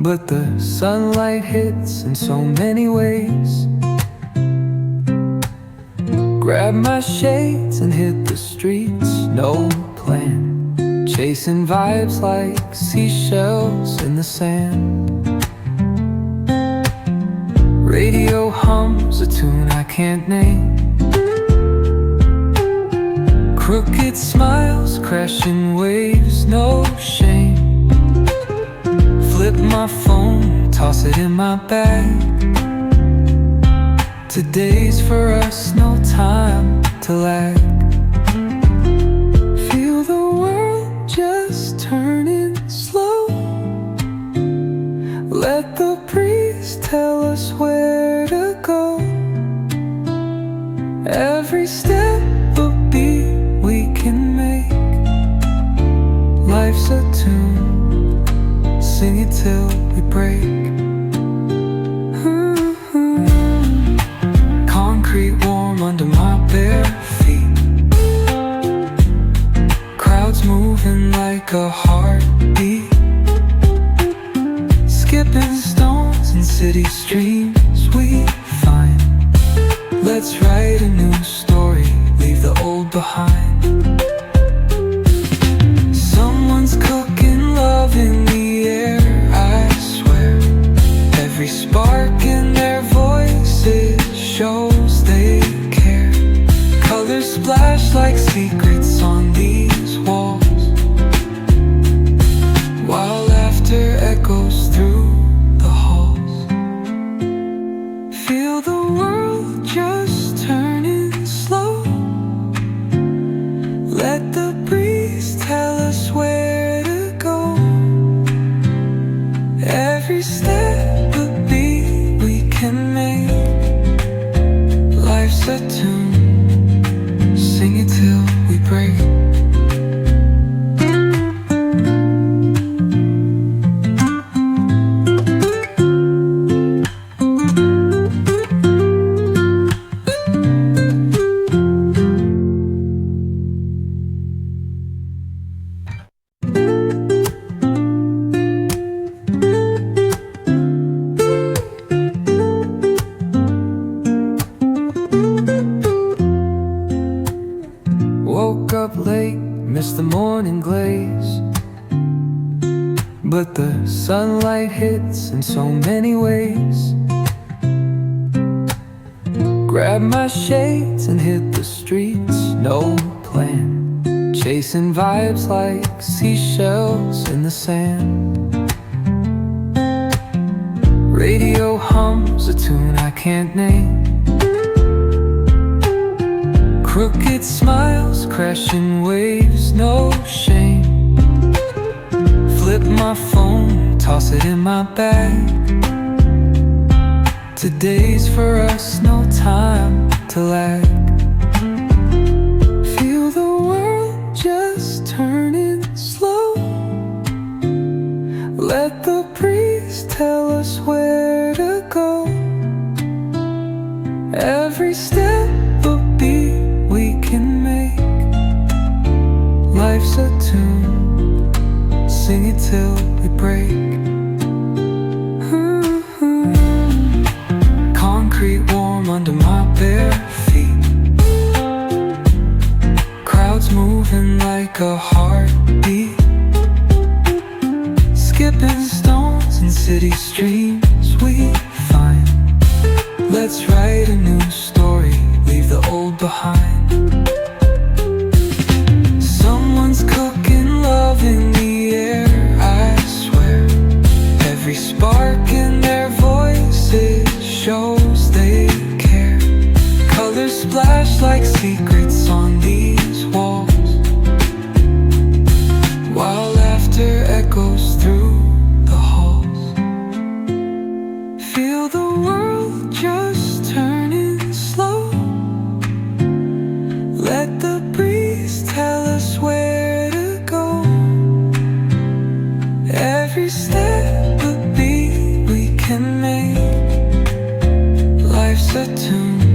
but the sunlight hits in so many ways. Grab my shades and hit the streets, no plan, chasing vibes like seashells in the sand. Radio hums a tune I can't name. Crooked smiles, crashing waves, no shame. Flip my phone, toss it in my bag. Today's for us, no time to lag. Feel the world just turning slow. Let the breeze tell us where to go. Every step a beat we can make. Life's a tune, sing it till we break. Concrete warm under my bare feet. Crowds moving like a heartbeat. Skipping stones in city streams we find. Let's write a new story, leave the old behind. Someone's cooking love in the air, I swear. Every spark in their voices shows they care. Colors splash like secrets on these walls, while laughter echoes through the halls. Feel the world just turning slow. Let the breeze tell us where to go. Every step a beat we can make. Life's a tune, sing it till we break. Woke up late, missed the morning glaze, but the sunlight hits in so many ways. Grab my shades and hit the streets, no plan, chasing vibes like seashells in the sand. Radio hums a tune I can't name. Crooked smiles, crashing waves, no shame. Flip my phone, toss it in my bag. Today's for us, no time to lag. Feel the world just turning slow. Let the breeze tell us where to go. Every step a beat we can make. Life's a tune, sing it till we break. Concrete warm under my bare feet. Crowds moving like a heartbeat. Skipping stones in city streams we find. Let's write a new story, leave the old behind. Someone's cooking love in the air, I swear. Every spark in their voices shows they care. Colors splash like secrets on these walls, while laughter echoes through the halls. Feel the world just turning slow. Let the breeze tell us where to go. Every step a beat we can make. Life's a tune,